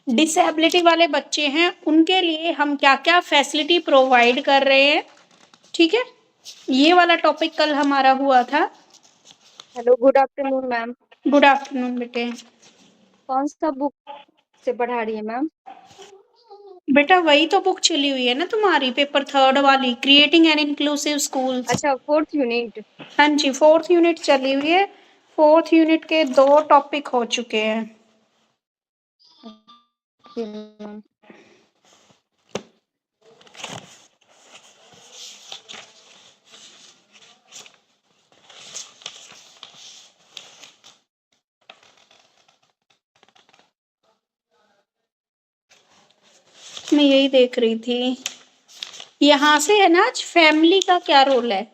Disability वाले बच्चे हैं उनके लिए हम क्या क्या फैसिलिटी प्रोवाइड कर रहे हैं, ठीक है। ये वाला टॉपिक कल हमारा हुआ था। Hello, good afternoon ma'am. Good afternoon बेटे। कौन सा बुक से पढ़ा रही है मैम? बेटा वही तो बुक चली हुई है ना तुम्हारी, पेपर 3 वाली, क्रिएटिंग एन इंक्लूसिव स्कूल्स। अच्छा, 4th यूनिट। हाँ जी, 4th यूनिट चली हुई है। 4th यूनिट के 2 टॉपिक हो चुके हैं। मैम मैं यही देख रही थी, यहाँ से है ना, आज फैमिली का क्या रोल है।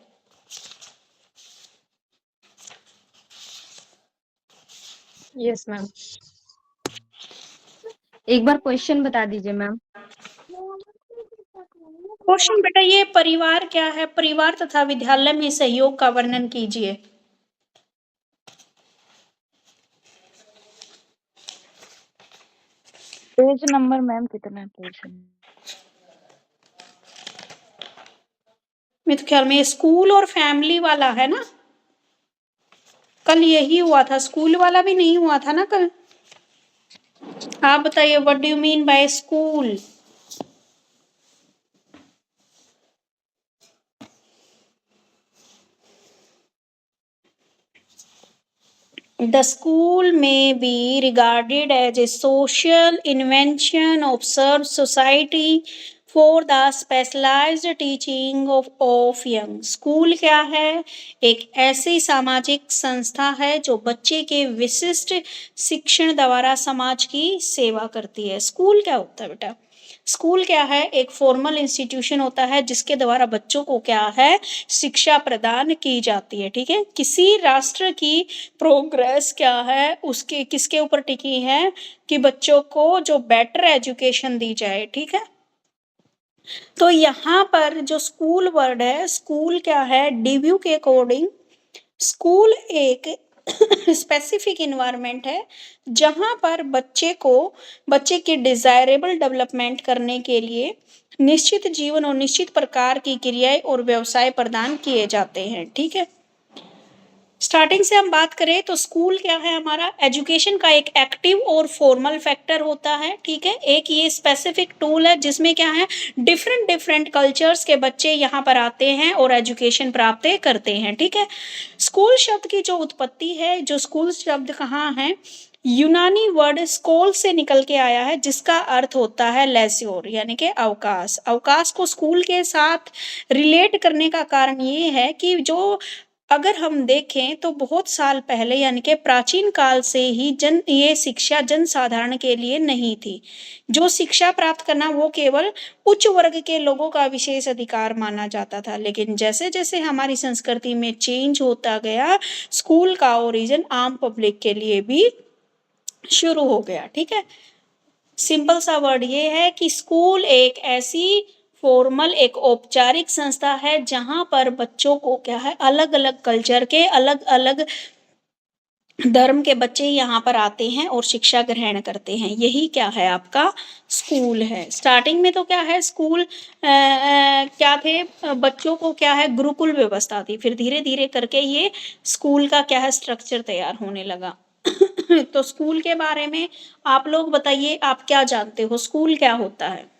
Yes ma'am. एक बार क्वेश्चन बता दीजिए मैम। क्वेश्चन बेटा ये परिवार क्या है, परिवार तथा विद्यालय में सहयोग का वर्णन कीजिए। पेज नंबर मैम कितना है पेज नंबर? मेरे तो ख्याल में स्कूल और फैमिली वाला है ना, कल यही हुआ था, स्कूल वाला भी नहीं हुआ था ना कल। आप बताइए, what do you mean by school. The school may be regarded as a social invention of served society for the specialized teaching of young. School क्या है? एक ऐसी सामाजिक संस्था है जो बच्चे के विशिष्ट शिक्षण द्वारा समाज की सेवा करती है। स्कूल क्या होता है बेटा? स्कूल क्या है? एक फॉर्मल इंस्टीट्यूशन होता है जिसके द्वारा बच्चों को क्या है, शिक्षा प्रदान की जाती है, ठीक है। किसी राष्ट्र की प्रोग्रेस क्या है, उसके किसके ऊपर टिकी है, कि बच्चों को जो बेटर एजुकेशन दी जाए, ठीक है। तो यहाँ पर जो स्कूल वर्ड है, स्कूल क्या है, डीव्यू के अकॉर्डिंग स्कूल एक स्पेसिफिक इन्वायरमेंट है जहां पर बच्चे के डिजायरेबल डेवलपमेंट करने के लिए निश्चित जीवन और निश्चित प्रकार की क्रियाएं और व्यवसाय प्रदान किए जाते हैं, ठीक है। स्टार्टिंग से हम बात करें तो स्कूल क्या है हमारा, एजुकेशन का एक एक्टिव और फॉर्मल फैक्टर होता है, ठीक है। एक ये स्पेसिफिक टूल है जिसमें क्या है, डिफरेंट डिफरेंट कल्चर्स के बच्चे यहाँ पर आते हैं और एजुकेशन प्राप्त करते हैं, ठीक है। स्कूल शब्द की जो उत्पत्ति है, जो स्कूल शब्द कहाँ है, यूनानी वर्ड स्कोल से निकल के आया है जिसका अर्थ होता है लेस्योर, यानी कि अवकाश। अवकाश को स्कूल के साथ रिलेट करने का कारण ये है कि जो अगर हम देखें तो बहुत साल पहले यानी कि प्राचीन काल से ही ये शिक्षा जन साधारण के लिए नहीं थी। जो शिक्षा प्राप्त करना वो केवल उच्च वर्ग के लोगों का विशेष अधिकार माना जाता था, लेकिन जैसे जैसे हमारी संस्कृति में चेंज होता गया, स्कूल का ओरिजिन आम पब्लिक के लिए भी शुरू हो गया, ठीक है। सिंपल सा वर्ड ये है कि स्कूल एक ऐसी फॉर्मल, एक औपचारिक संस्था है जहां पर बच्चों को क्या है, अलग अलग कल्चर के, अलग अलग धर्म के बच्चे यहाँ पर आते हैं और शिक्षा ग्रहण करते हैं। यही क्या है, आपका स्कूल है। स्टार्टिंग में तो क्या है, स्कूल क्या थे, बच्चों को क्या है, गुरुकुल व्यवस्था थी, फिर धीरे धीरे करके ये स्कूल का क्या है, स्ट्रक्चर तैयार होने लगा। तो स्कूल के बारे में आप लोग बताइए, आप क्या जानते हो, स्कूल क्या होता है,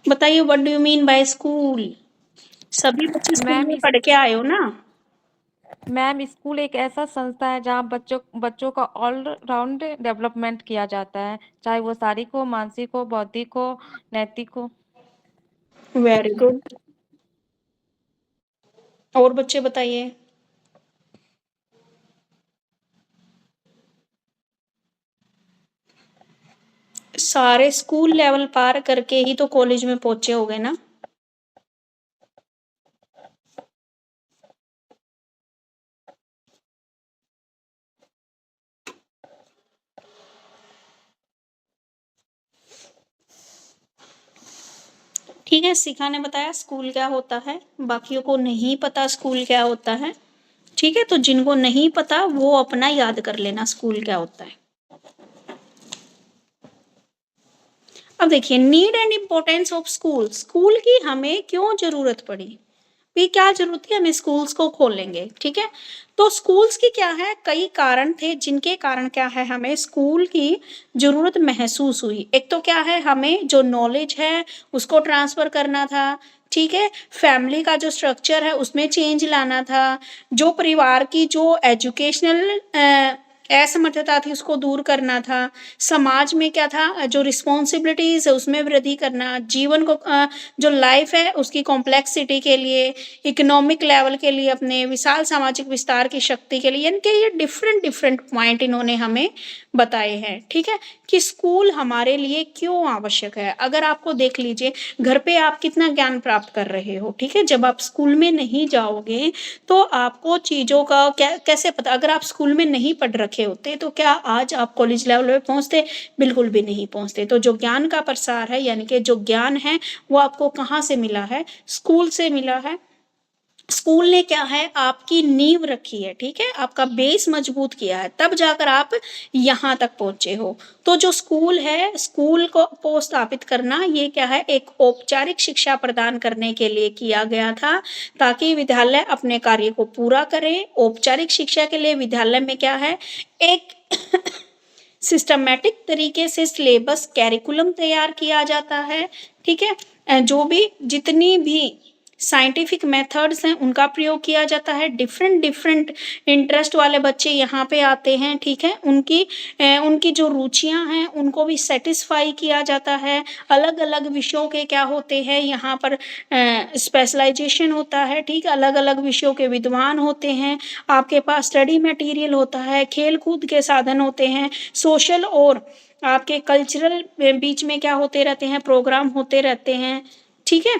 बताइए, what do you mean by school. सभी बच्चे स्कूल में पढ़ के आए हो ना। मैम स्कूल एक ऐसा संस्था है जहाँ बच्चों का ऑल राउंड डेवलपमेंट किया जाता है, चाहे वो शारीरिक हो, मानसिक हो, बौद्धिक हो, नैतिक हो। Very good. और बच्चे बताइए। सारे स्कूल लेवल पार करके ही तो कॉलेज में पहुंचे होगे ना। ठीक है, शिखा ने बताया स्कूल क्या होता है, बाकियों को नहीं पता स्कूल क्या होता है, ठीक है, तो जिनको नहीं पता वो अपना याद कर लेना स्कूल क्या होता है। अब देखिए, need and importance of school. School की हमें क्यों जरूरत पड़ी, भी क्या जरूरत है, हमें स्कूल्स को खोलेंगे। ठीक है, तो स्कूल्स की क्या है, कई कारण थे जिनके कारण क्या है हमें स्कूल की जरूरत महसूस हुई। एक तो क्या है, हमें जो नॉलेज है उसको ट्रांसफर करना था। ठीक है, फैमिली का जो स्ट्रक्चर है उसमें चेंज लाना था, जो परिवार की जो एजुकेशनल असमर्थता थी उसको दूर करना था, समाज में क्या था, जो रिस्पॉन्सिबिलिटीज है उसमें वृद्धि करना, जीवन को जो लाइफ है उसकी कॉम्प्लेक्सिटी के लिए, इकोनॉमिक लेवल के लिए, अपने विशाल सामाजिक विस्तार की शक्ति के लिए, यानी कि ये डिफरेंट डिफरेंट पॉइंट इन्होंने हमें बताए हैं। ठीक है, कि स्कूल हमारे लिए क्यों आवश्यक है। अगर आपको देख लीजिए, घर पे आप कितना ज्ञान प्राप्त कर रहे हो, ठीक है, जब आप स्कूल में नहीं जाओगे तो आपको चीज़ों का कैसे पता। अगर आप स्कूल में नहीं पढ़ रखे होते तो क्या आज आप कॉलेज लेवल पे पहुंचते, बिल्कुल भी नहीं पहुंचते। तो जो ज्ञान का प्रसार है, यानी कि जो ज्ञान है वो आपको कहाँ से मिला है, स्कूल से मिला है। स्कूल ने क्या है, आपकी नींव रखी है। ठीक है, आपका बेस मजबूत किया है, तब जाकर आप यहाँ तक पहुंचे हो। तो जो स्कूल है, स्कूल को स्थापित करना ये क्या है, एक औपचारिक शिक्षा प्रदान करने के लिए किया गया था, ताकि विद्यालय अपने कार्य को पूरा करे। औपचारिक शिक्षा के लिए विद्यालय में क्या है, एक सिस्टमैटिक तरीके से सिलेबस कैरिकुलम तैयार किया जाता है। ठीक है, जो भी जितनी भी साइंटिफिक मेथड्स हैं उनका प्रयोग किया जाता है। डिफरेंट डिफरेंट इंटरेस्ट वाले बच्चे यहाँ पे आते हैं। ठीक है, उनकी जो रुचियां हैं उनको भी सेटिस्फाई किया जाता है। अलग अलग विषयों के क्या होते हैं यहाँ पर, स्पेशलाइजेशन होता है। ठीक, अलग अलग विषयों के विद्वान होते हैं, आपके पास स्टडी मटेरियल होता है, खेल कूद के साधन होते हैं, सोशल और आपके कल्चरल बीच में क्या होते रहते हैं, प्रोग्राम होते रहते हैं। ठीक है,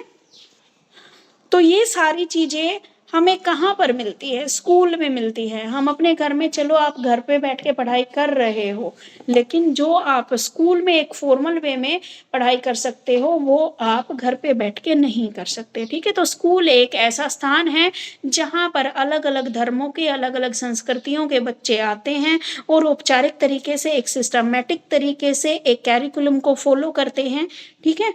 तो ये सारी चीजें हमें कहाँ पर मिलती है, स्कूल में मिलती है। हम अपने घर में, चलो आप घर पे बैठ के पढ़ाई कर रहे हो, लेकिन जो आप स्कूल में एक फॉर्मल वे में पढ़ाई कर सकते हो वो आप घर पे बैठ के नहीं कर सकते। ठीक है, तो स्कूल एक ऐसा स्थान है जहाँ पर अलग अलग धर्मों के, अलग अलग संस्कृतियों के बच्चे आते हैं और औपचारिक तरीके से, एक सिस्टमैटिक तरीके से एक कैरिकुलम को फॉलो करते हैं। ठीक है,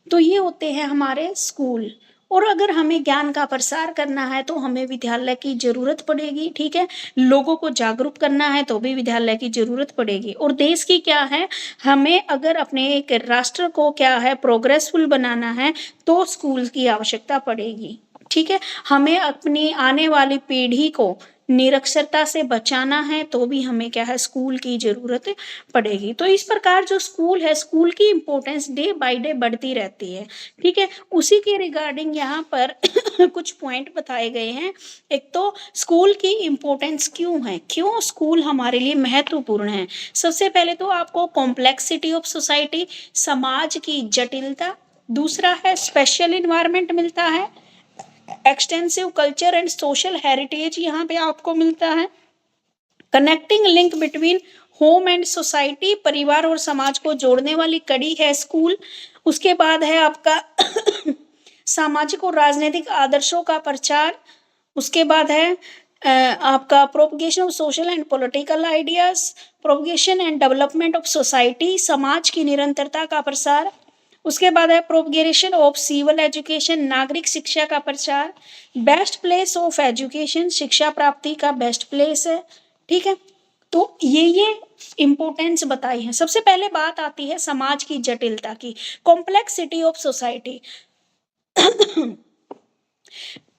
तो ये होते हैं हमारे स्कूल। और अगर हमें ज्ञान का प्रसार करना है तो हमें विद्यालय की जरूरत पड़ेगी। ठीक है, लोगों को जागरूक करना है तो भी विद्यालय की जरूरत पड़ेगी। और देश की क्या है, हमें अगर अपने एक राष्ट्र को क्या है प्रोग्रेसफुल बनाना है तो स्कूल की आवश्यकता पड़ेगी। ठीक है, हमें अपनी आने वाली पीढ़ी को निरक्षरता से बचाना है तो भी हमें क्या है, स्कूल की जरूरत पड़ेगी। तो इस प्रकार जो स्कूल है, स्कूल की इम्पोर्टेंस डे बाय डे बढ़ती रहती है। ठीक है, उसी के रिगार्डिंग यहाँ पर कुछ पॉइंट बताए गए हैं। एक तो स्कूल की इम्पोर्टेंस क्यों है, क्यों स्कूल हमारे लिए महत्वपूर्ण है। सबसे पहले तो आपको कॉम्प्लेक्सिटी ऑफ सोसाइटी, समाज की जटिलता। दूसरा है स्पेशल इन्वायरमेंट मिलता है, extensive culture and social heritage यहाँ पे आपको मिलता है। Connecting link between home and society, परिवार और समाज को जोड़ने वाली कड़ी है स्कूल। उसके बाद है आपका सामाजिक और राजनीतिक आदर्शों का प्रचार। उसके बाद है आपका propagation of social and political ideas, propagation and development of society, समाज की निरंतरता का प्रसार। उसके बाद है प्रोपगेशन ऑफ सिविल एजुकेशन, नागरिक शिक्षा का प्रचार। बेस्ट प्लेस ऑफ एजुकेशन, शिक्षा प्राप्ति का बेस्ट प्लेस है। ठीक है, तो ये इम्पोर्टेंस बताई है। सबसे पहले बात आती है समाज की जटिलता की, कॉम्प्लेक्सिटी ऑफ सोसाइटी।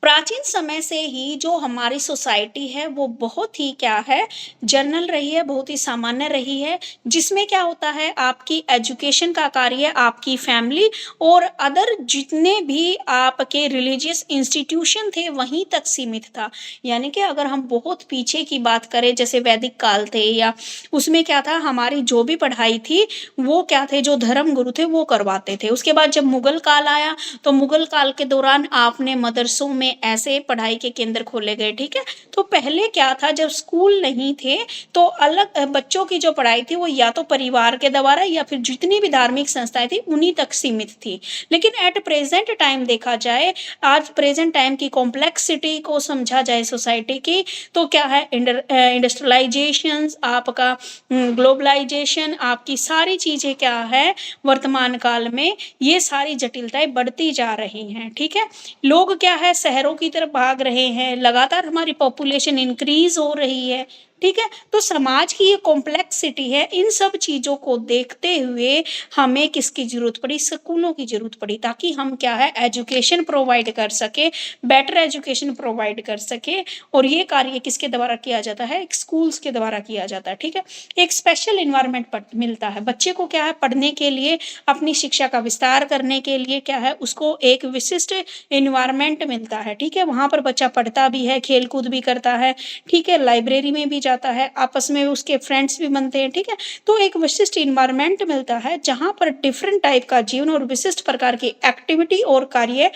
प्राचीन समय से ही जो हमारी सोसाइटी है वो बहुत ही क्या है, जनरल रही है, बहुत ही सामान्य रही है, जिसमें क्या होता है, आपकी एजुकेशन का कार्य आपकी फैमिली और अदर जितने भी आपके रिलीजियस इंस्टीट्यूशन थे वहीं तक सीमित था। यानी कि अगर हम बहुत पीछे की बात करें, जैसे वैदिक काल थे, या उसमें क्या था, हमारी जो भी पढ़ाई थी वो क्या थे, जो धर्म गुरु थे वो करवाते थे। उसके बाद जब मुगल काल आया तो मुगल काल के दौरान आपने मदरसों में में ऐसे पढ़ाई के केंद्र खोले गए, ठीक है। तो पहले क्या था, जब स्कूल नहीं थे तो अलग बच्चों की जो पढ़ाई थी वो या तो परिवार के द्वारा या फिर जितनी भी धार्मिक संस्थाएं थी उन्हीं तक सीमित थी। लेकिन एट प्रेजेंट टाइम देखा जाए, आज प्रेजेंट टाइम की कॉम्प्लेक्सिटी को समझा जाए सोसाइटी की, तो क्या है, इंडस्ट्रियलाइजेशन, आपका ग्लोबलाइजेशन, आपकी सारी चीजें क्या है वर्तमान काल में, ये सारी जटिलताएं बढ़ती जा रही हैं, ठीक है। लोग क्या है शहरों की तरफ भाग रहे हैं, लगातार हमारी पॉपुलेशन इंक्रीज हो रही है, ठीक है। तो समाज की ये कॉम्प्लेक्सिटी है, इन सब चीजों को देखते हुए हमें किसकी जरूरत पड़ी, स्कूलों की जरूरत पड़ी, ताकि हम क्या है एजुकेशन प्रोवाइड कर सके, बेटर एजुकेशन प्रोवाइड कर सके। और ये कार्य किसके द्वारा किया जाता है, स्कूल्स के द्वारा किया जाता है, ठीक है। एक स्पेशल इन्वायरमेंट मिलता है बच्चे को, क्या है पढ़ने के लिए, अपनी शिक्षा का विस्तार करने के लिए, क्या है उसको एक विशिष्ट इन्वायरमेंट मिलता है, ठीक है। वहां पर बच्चा पढ़ता भी है, खेल कूद भी करता है, ठीक है, लाइब्रेरी में भी जाता है, आपस में उसके फ्रेंड्स भी बनते हैं, ठीक है। तो एक विशिष्ट इन्वायरमेंट मिलता है जहां पर डिफरेंट टाइप का जीवन और विशिष्ट प्रकार की एक्टिविटी और कार्य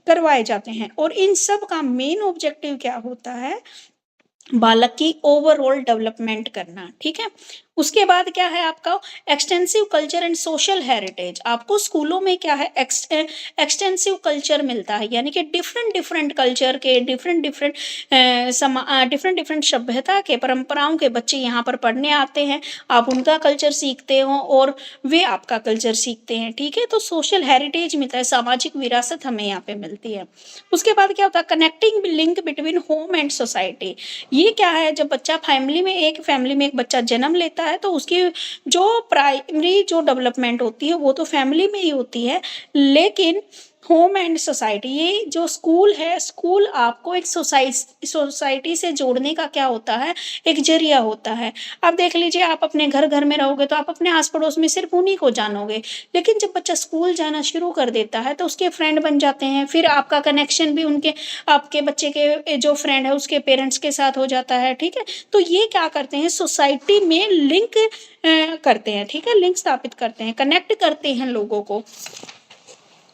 करवाए जाते हैं। और इन सब का मेन ऑब्जेक्टिव क्या होता है, बालक की ओवरऑल डेवलपमेंट करना, ठीक है। उसके बाद क्या है आपका extensive culture and social heritage. आपको स्कूलों में क्या है एक्सटेंसिव कल्चर मिलता है, यानी कि डिफरेंट कल्चर के डिफरेंट डिफरेंट सभ्यता के परंपराओं के बच्चे यहाँ पर पढ़ने आते हैं, आप उनका कल्चर सीखते हो और वे आपका कल्चर सीखते हैं, ठीक है। तो सोशल हेरिटेज मिलता है, सामाजिक विरासत हमें यहाँ पे मिलती है। उसके बाद क्या होता है connecting link between home and society. ये क्या है, जब बच्चा एक फैमिली में एक बच्चा जन्म लेता है तो उसकी जो प्राइमरी जो डेवलपमेंट होती है वो तो फैमिली में ही होती है, लेकिन होम एंड सोसाइटी, ये जो स्कूल है, स्कूल आपको एक सोसाइटी से जोड़ने का क्या होता है, एक जरिया होता है। अब देख लीजिए, आप अपने घर में रहोगे तो आप अपने आस पड़ोस में सिर्फ उन्हीं को जानोगे, लेकिन जब बच्चा स्कूल जाना शुरू कर देता है तो उसके फ्रेंड बन जाते हैं, फिर आपका कनेक्शन भी आपके बच्चे के जो फ्रेंड है उसके पेरेंट्स के साथ हो जाता है, ठीक है। तो ये क्या करते हैं, सोसाइटी में लिंक करते हैं, ठीक है, लिंक स्थापित करते हैं, कनेक्ट करते हैं लोगों को।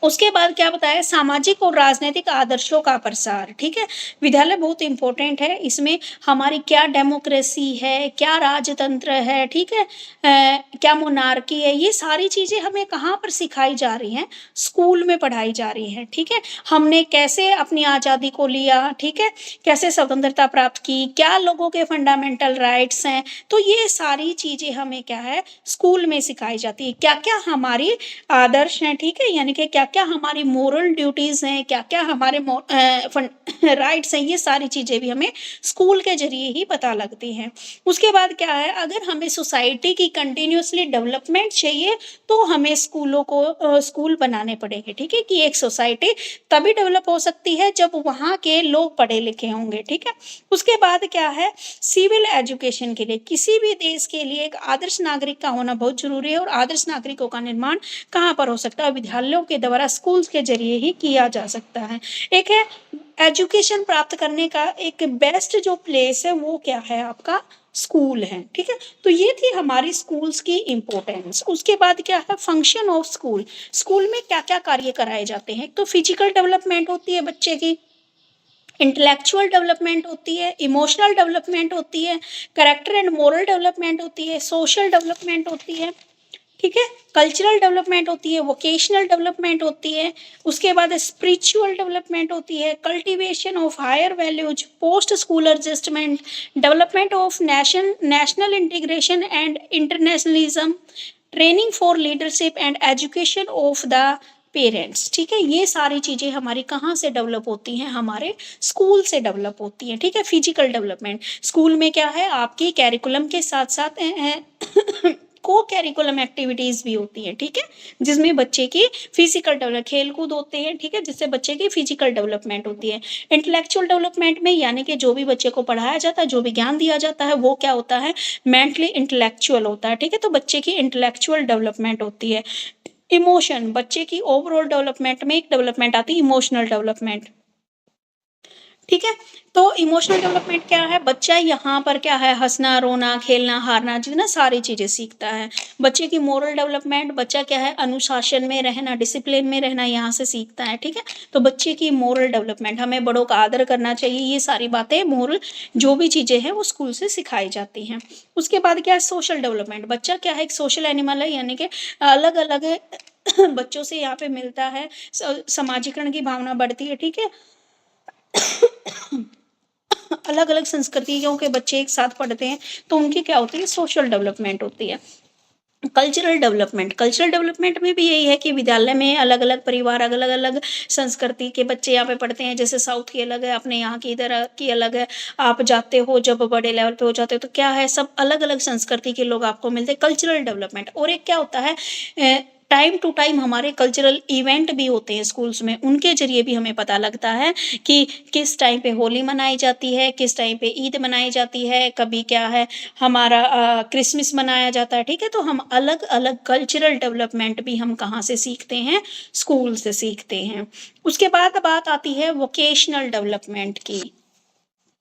उसके बाद क्या बताया, सामाजिक और राजनीतिक आदर्शों का प्रसार, ठीक है। विद्यालय बहुत इंपॉर्टेंट है, इसमें हमारी क्या डेमोक्रेसी है, क्या राजतंत्र है, ठीक है, क्या मोनार्की है, ये सारी चीजें हमें कहाँ पर सिखाई जा रही हैं, स्कूल में पढ़ाई जा रही हैं, ठीक है। हमने कैसे अपनी आज़ादी को लिया, ठीक है, कैसे स्वतंत्रता प्राप्त की, क्या लोगों के फंडामेंटल राइट्स हैं, तो ये सारी चीजें हमें क्या है स्कूल में सिखाई जाती है। क्या क्या हमारी आदर्श हैं, ठीक है, यानी कि क्या क्या हमारी मोरल ड्यूटीज हैं, क्या क्या हमारे राइट्स हैं, ये सारी चीजें भी हमें स्कूल के जरिए ही पता लगती हैं। उसके बाद क्या है, अगर हमें सोसाइटी की कंटिन्यूसली डेवलपमेंट चाहिए तो हमें स्कूल बनाने पड़ेंगे, ठीक है, कि एक सोसाइटी तभी डेवलप हो सकती है जब वहाँ के लोग पढ़े लिखे होंगे, ठीक है। उसके बाद क्या है, सिविल एजुकेशन के लिए, किसी भी देश के लिए एक आदर्श नागरिक का होना बहुत जरूरी है, और आदर्श नागरिकों का निर्माण कहाँ पर हो सकता है, विद्यालयों के द्वारा, स्कूल्स के जरिए ही किया जा सकता है। एक है एजुकेशन प्राप्त करने का एक बेस्ट जो प्लेस है वो क्या है आपका स्कूल है, ठीक है। तो ये थी हमारी स्कूल्स की इंपॉर्टेंस। उसके बाद क्या है फंक्शन ऑफ स्कूल, स्कूल में क्या क्या कार्य कराए जाते हैं, तो फिजिकल डेवलपमेंट होती है बच्चे की, इंटेलेक्चुअल डेवलपमेंट होती है, इमोशनल डेवलपमेंट होती है, करेक्टर एंड मोरल डेवलपमेंट होती है, सोशल डेवलपमेंट होती है, ठीक है, कल्चरल डेवलपमेंट होती है, वोकेशनल डेवलपमेंट होती है, उसके बाद स्पिरिचुअल डेवलपमेंट होती है, cultivation of higher values, post school adjustment, development of national integration and internationalism, training for leadership and education of the parents, ठीक है। ये सारी चीजें हमारी कहाँ से डेवलप होती हैं, हमारे स्कूल से डेवलप होती हैं, ठीक है। फिजिकल डेवलपमेंट, स्कूल में क्या है आपकी कैरिकुलम के साथ साथ को कैरिकुलम एक्टिविटीज भी होती है, ठीक है, जिसमें बच्चे की फिजिकल डेवलप, खेल कूद होते हैं, ठीक है, जिससे बच्चे की फिजिकल डेवलपमेंट होती है। इंटेलेक्चुअल डेवलपमेंट में यानी कि जो भी बच्चे को पढ़ाया जाता है, जो भी ज्ञान दिया जाता है वो क्या होता है, मेंटली इंटेलेक्चुअल होता है, ठीक है, तो बच्चे की इंटेलेक्चुअल डेवलपमेंट होती है। इमोशन, बच्चे की ओवरऑल डेवलपमेंट में एक डेवलपमेंट आती है इमोशनल डेवलपमेंट। ठीक है। तो इमोशनल डेवलपमेंट क्या है, बच्चा यहाँ पर क्या है, हंसना, रोना, खेलना, हारना, जीतना, सारी चीजें सीखता है। बच्चे की मोरल डेवलपमेंट, बच्चा क्या है, अनुशासन में रहना, डिसिप्लिन में रहना, यहाँ से सीखता है। ठीक है। तो बच्चे की मोरल डेवलपमेंट, हमें बड़ों का आदर करना चाहिए, ये सारी बातें, मोरल जो भी चीजें हैं वो स्कूल से सिखाई जाती हैं। उसके बाद क्या है, सोशल डेवलपमेंट, बच्चा क्या है, एक सोशल एनिमल है, यानी कि अलग अलग बच्चों से यहाँ पे मिलता है, समाजीकरण की भावना बढ़ती है। ठीक है। अलग अलग संस्कृतियों के बच्चे एक साथ पढ़ते हैं तो उनकी क्या होती है, सोशल डेवलपमेंट होती है। कल्चरल डेवलपमेंट, कल्चरल डेवलपमेंट में भी यही है कि विद्यालय में अलग अलग परिवार, अलग अलग संस्कृति के बच्चे यहाँ पे पढ़ते हैं। जैसे साउथ की अलग है, अपने यहाँ की इधर की अलग है। आप जाते हो जब बड़े लेवल पे हो जाते हो तो क्या है, सब अलग अलग संस्कृति के लोग आपको मिलते हैं। Cultural development. और एक क्या होता है, टाइम टू टाइम हमारे कल्चरल इवेंट भी होते हैं स्कूल्स में, उनके जरिए भी हमें पता लगता है कि किस टाइम पे होली मनाई जाती है, किस टाइम पे ईद मनाई जाती है, कभी क्या है हमारा क्रिसमस मनाया जाता है। ठीक है। तो हम अलग अलग कल्चरल डेवलपमेंट भी हम कहाँ से सीखते हैं, स्कूल से सीखते हैं। उसके बाद बात आती है वोकेशनल डेवलपमेंट की।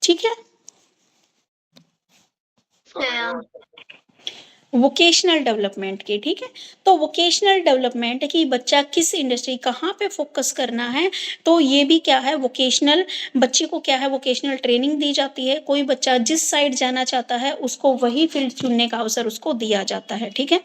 ठीक है। वोकेशनल डेवलपमेंट की। ठीक है। तो वोकेशनल डेवलपमेंट कि बच्चा किस इंडस्ट्री, कहाँ पे फोकस करना है, तो ये भी क्या है, वोकेशनल, बच्चे को क्या है, वोकेशनल ट्रेनिंग दी जाती है। कोई बच्चा जिस साइड जाना चाहता है उसको वही फील्ड चुनने का अवसर उसको दिया जाता है। ठीक है।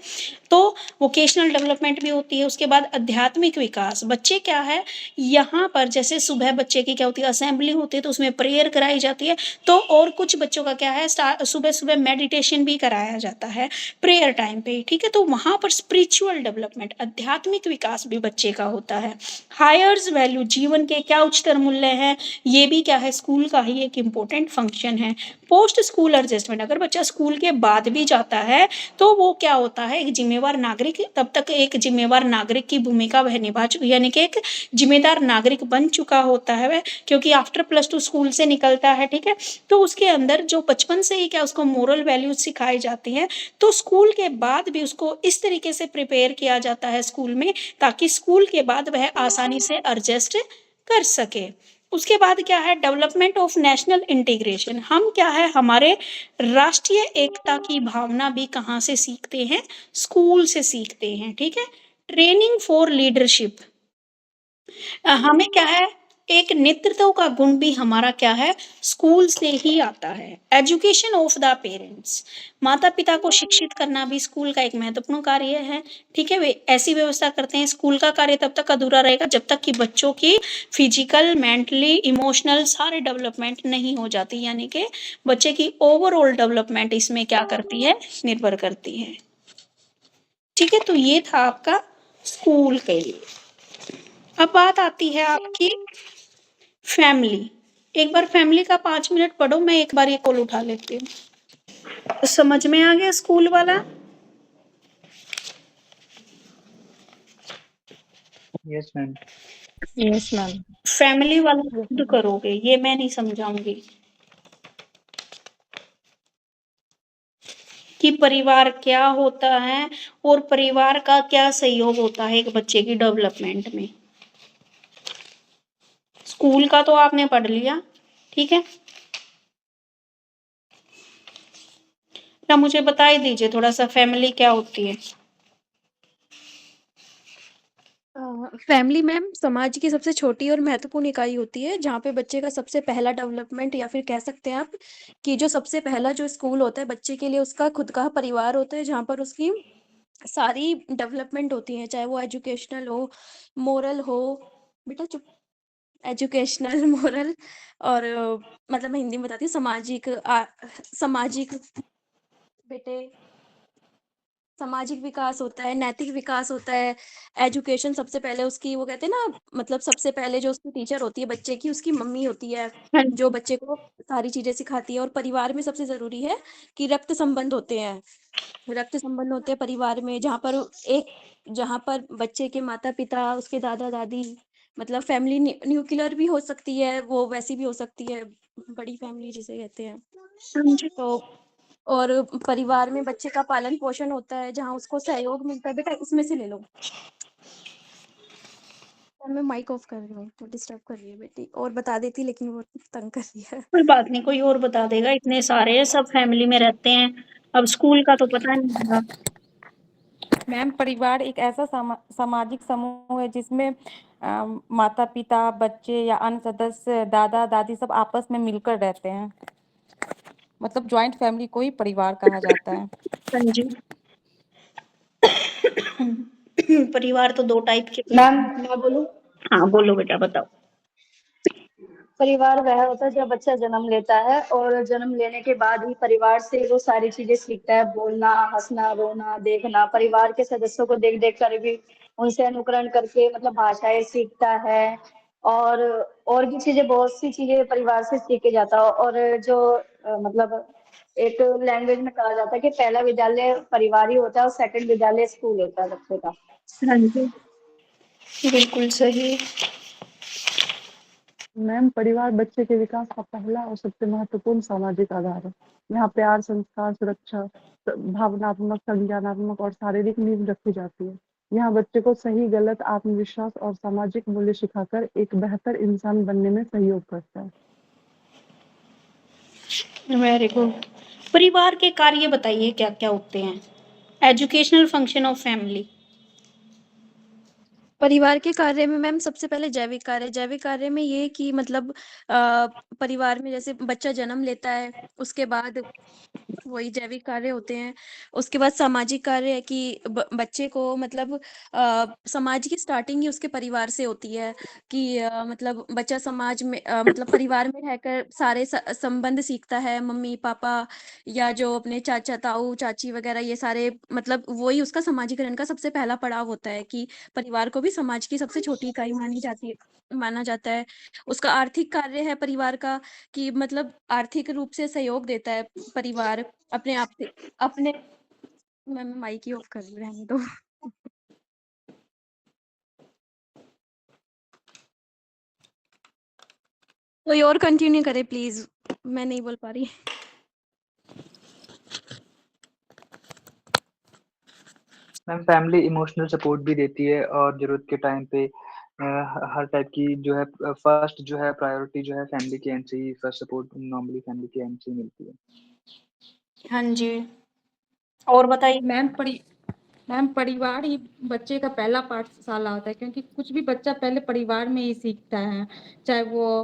तो वोकेशनल डेवलपमेंट भी होती है। उसके बाद आध्यात्मिक विकास, बच्चे क्या है, यहाँ पर जैसे सुबह बच्चे की क्या होती है, असेंबली होती है तो उसमें प्रेयर कराई जाती है। तो और कुछ बच्चों का क्या है, सुबह सुबह मेडिटेशन भी कराया जाता है प्रेयर टाइम पे। ठीक है। तो वहां पर स्पिरिचुअल डेवलपमेंट, आध्यात्मिक विकास भी बच्चे का होता है। हायर्स वैल्यू, जीवन के क्या उच्चतर मूल्य हैं, ये भी क्या है, स्कूल का ही एक इम्पोर्टेंट फंक्शन है। पोस्ट स्कूल एडजस्टमेंट, अगर बच्चा स्कूल के बाद भी जाता है तो वो क्या होता है, एक जिम्मेवार नागरिक, तब तक एक जिम्मेवार नागरिक की भूमिका वह निभा चुकी, यानी कि एक जिम्मेदार नागरिक बन चुका होता है वह, क्योंकि आफ्टर +2 स्कूल से निकलता है। ठीक है। तो उसके अंदर जो बचपन से ही क्या उसको मोरल वैल्यूज सिखाई जाती है, तो स्कूल के बाद भी उसको इस तरीके से प्रिपेयर किया जाता है स्कूल में, ताकि स्कूल के बाद वह आसानी से एडजस्ट कर सके। उसके बाद क्या है, डेवलपमेंट ऑफ नेशनल इंटीग्रेशन, हम क्या है, हमारे राष्ट्रीय एकता की भावना भी कहाँ से सीखते हैं, स्कूल से सीखते हैं। ठीक है। ट्रेनिंग फॉर लीडरशिप, हमें क्या है, एक नेतृत्व का गुण भी हमारा क्या है, स्कूल से ही आता है। एजुकेशन ऑफ द पेरेंट्स, माता पिता को शिक्षित करना भी स्कूल का एक महत्वपूर्ण कार्य है। ठीक है। वे ऐसी व्यवस्था करते हैं, स्कूल का कार्य तब तक अधूरा रहेगा जब तक कि बच्चों की फिजिकल, मेंटली, इमोशनल सारे डेवलपमेंट नहीं हो जाती, यानी कि बच्चे की ओवरऑल डेवलपमेंट इसमें क्या करती है, निर्भर करती है। ठीक है। तो ये था आपका स्कूल के लिए। अब बात आती है आपकी फैमिली। एक बार फैमिली का 5 मिनट पढ़ो, मैं एक बार ये कॉल उठा लेती हूँ। समझ में आ गया स्कूल वाला? Yes ma'am. Yes ma'am. Family वाला खुद करोगे, ये मैं नहीं समझाऊंगी कि परिवार क्या होता है और परिवार का क्या सहयोग होता है एक बच्चे की डेवलपमेंट में। स्कूल का तो आपने पढ़ लिया। ठीक है ना, मुझे बता ही दीजिए थोड़ा सा, फैमिली क्या होती है। फैमिली मैम समाज की सबसे छोटी और महत्वपूर्ण इकाई होती है, जहाँ पे बच्चे का सबसे पहला डेवलपमेंट, या फिर कह सकते हैं आप कि जो सबसे पहला जो स्कूल होता है बच्चे के लिए, उसका खुद का परिवार होता है, जहाँ पर उसकी सारी डेवलपमेंट होती है, चाहे वो एजुकेशनल हो, मोरल हो, बेटा चुप, एजुकेशनल मोरल, और मतलब मैं हिंदी में बताती हूँ, सामाजिक सामाजिक बेटे, सामाजिक विकास होता है, नैतिक विकास होता है। एजुकेशन सबसे पहले उसकी, वो कहते हैं ना, मतलब सबसे पहले जो उसकी टीचर होती है बच्चे की, उसकी मम्मी होती है, हाँ जो जी। बच्चे को सारी चीजें सिखाती है। और परिवार में सबसे जरूरी है कि रक्त संबंध होते हैं, रक्त संबंध होते हैं परिवार में, जहाँ पर बच्चे के माता पिता, उसके दादा दादी, मतलब फैमिली न्यूक्लियर भी हो सकती है, वो वैसी भी हो सकती है, बड़ी फैमिली जिसे कहते हैं। हाँ जी। तो और परिवार में बच्चे का पालन पोषण होता है, जहाँ उसको सहयोग मिलता है, बेटा इसमें से ले लो, मैं माइक ऑफ कर रही हूँ तो डिस्टर्ब कर रही है बेटी, और बता देती लेकिन वो तंग कर रही है। कोई बात नहीं, कोई और बता देगा, इतने सारे हैं, सब फैमिली में रहते हैं, अब स्कूल का तो पता नहीं होगा। मैम परिवार एक ऐसा सामाजिक समूह है जिसमें माता पिता, बच्चे या अन्य सदस्य, दादा दादी सब आपस में मिलकर रहते हैं। मतलब ज्वाइंट फैमिली को ही परिवार कहा जाता है। हाँ जी। परिवार तो दो टाइप के। मैम मैं बोलूं, हाँ बोलो बेटा, बताओ। परिवार वह होता है जब बच्चा जन्म लेता है और जन्म लेने के बाद ही परिवार से वो सारी चीजें सीखता है, बोलना, हंसना, रोना, देखना, परिवार के सदस्यों को देख देख कर भी उनसे अनुकरण करके मतलब भाषाएं सीखता है, और भी चीजें, बहुत सी चीजें परिवार से सीख के जाता है। और जो मतलब एक लैंग्वेज में कहा जाता है कि पहला विद्यालय परिवार ही होता है और सेकंड विद्यालय स्कूल होता है बच्चे का। हाँ जी, बिल्कुल सही। मैम परिवार बच्चे के विकास का पहला और सबसे महत्वपूर्ण सामाजिक आधार है। यहाँ प्यार, संस्कार, सुरक्षा, भावनात्मक, संज्ञानात्मक और शारीरिक नींव रखी जाती है। यहाँ बच्चे को सही गलत, आत्मविश्वास और सामाजिक मूल्य सिखाकर एक बेहतर इंसान बनने में सहयोग करता है। Very good. परिवार के कार्य बताइए क्या क्या होते हैं। Educational function of family. परिवार के कार्य में मैम सबसे पहले जैविक कार्य में ये कि मतलब परिवार में जैसे बच्चा जन्म लेता है, उसके बाद वही जैविक कार्य होते हैं। उसके बाद सामाजिक कार्य है कि बच्चे को मतलब समाज की स्टार्टिंग ही उसके परिवार से होती है कि मतलब बच्चा समाज में मतलब परिवार में रहकर सारे संबंध सीखता है, मम्मी पापा या जो अपने चाचा ताऊ चाची वगैरह, ये सारे मतलब वही उसका समाजीकरण का सबसे पहला पड़ाव होता है कि परिवार को भी समाज की सबसे छोटी इकाई माना जाता है। उसका आर्थिक कार्य है परिवार का कि मतलब आर्थिक रूप से सहयोग देता है परिवार अपने आप से अपने। मैं माइक ही ऑफ कर रही हूँ, रहने दो। कोई और कंटिन्यू करे प्लीज, मैं नहीं बोल पा रही। मैम फैमिली इमोशनल सपोर्ट भी देती है और जरूरत के टाइम पे हर टाइप की जो है फर्स्ट जो है प्रायोरिटी जो है फैमिली के एंड से ही फर्स्ट सपोर्ट नॉर्मली फैमिली के एंड से ही मिलती है। हाँ जी, और बताइए। मैम परिवार ही बच्चे का पहला पाठशाला होता है, क्योंकि कुछ भी बच्चा पहले परिवार में ही सीखता है, चाहे वो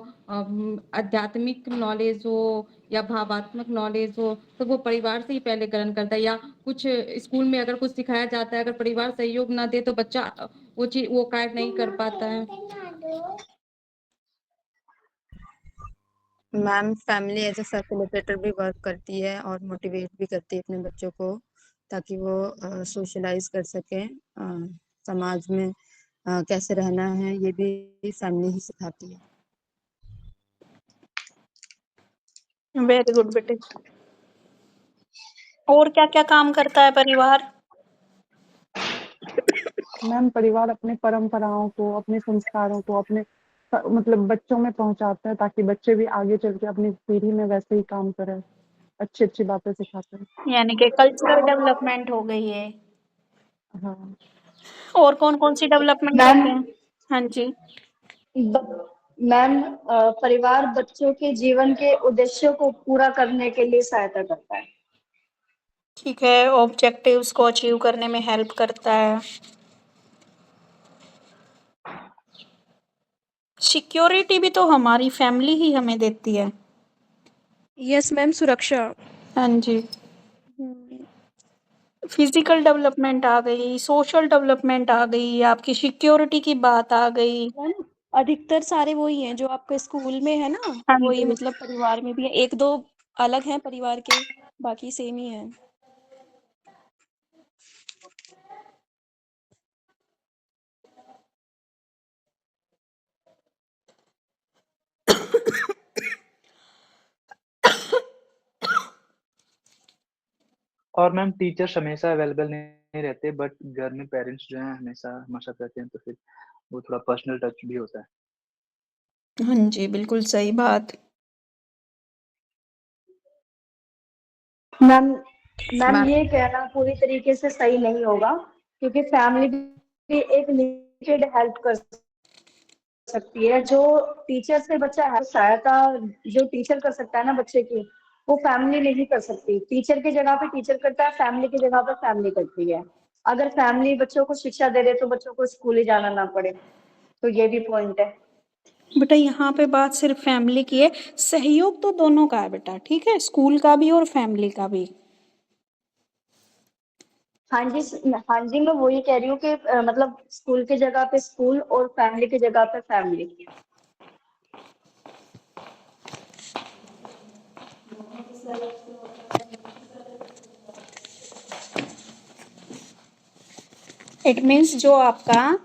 आध्यात्मिक नॉलेज हो या भावात्मक नॉलेज हो, तो वो परिवार से ही पहले ग्रहण करता है। या कुछ स्कूल में अगर कुछ सिखाया जाता है, अगर परिवार सहयोग ना दे तो बच्चा वो कार्य नहीं कर पाता है। Ma'am family as a facilitator भी वर्क करती है और मोटिवेट भी करती है अपने बच्चों को, ताकि वो सोशलाइज कर सकें, समाज में कैसे रहना है, ये भी फैमिली ही सिखाती है। वेरी गुड बेटे। और क्या क्या काम करता है परिवार। मैम परिवार अपने परंपराओं को, अपने संस्कारों को अपने मतलब बच्चों में पहुंचाता है ताकि बच्चे भी आगे चल के अपनी पीढ़ी में वैसे ही काम करें, अच्छी अच्छी बातें सिखाते हैं। यानी कि कल्चरल डेवलपमेंट हो गई है। हाँ और कौन कौन सी डेवलपमेंट मैम करते हैं। हाँ जी। मैम परिवार बच्चों के जीवन के उद्देश्यों को पूरा करने के लिए सहायता करता है। ठीक है, ऑब्जेक्टिव्स को अचीव करने में हेल्प करता है। सिक्योरिटी भी तो हमारी फैमिली ही हमें देती है। यस मैम, सुरक्षा। हाँ जी। फिजिकल डेवलपमेंट आ गई, सोशल डेवलपमेंट आ गई, आपकी सिक्योरिटी की बात आ गई। मैम अधिकतर सारे वही हैं जो आपके स्कूल में है ना, हाँ वही जी। मतलब परिवार में भी है, एक दो अलग हैं परिवार के, बाकी सेम ही है। और मैम टीचर्स हमेशा अवेलेबल नहीं रहते, बट घर में पेरेंट्स जो हैं हमेशा हमारे साथ रहते हैं, तो फिर वो थोड़ा पर्सनल टच भी होता है। हाँ जी, बिल्कुल सही बात। मैम मैम ये कहना पूरी तरीके से सही नहीं होगा, क्योंकि फैमिली भी एक लिमिटेड हेल्प कर सकती है। जो टीचर से बच्चा सहायता जो टीचर कर सकता है ना बच्चे की, वो फैमिली नहीं कर सकती। टीचर की जगह पे टीचर करता है, फैमिली की जगह पे फैमिली करती है। अगर फैमिली बच्चों को शिक्षा दे रहे तो बच्चों को स्कूल ही जाना ना पड़े, तो ये भी पॉइंट है। बेटा यहाँ पे बात सिर्फ फैमिली की है, सहयोग तो दोनों का है बेटा, ठीक है, स्कूल का भी और फैमिली का भी। हाँ जी, मैं वही कह रही हूँ कि मतलब स्कूल की जगह पे स्कूल और फैमिली की जगह पे फैमिली। इट मीन्स जो आपका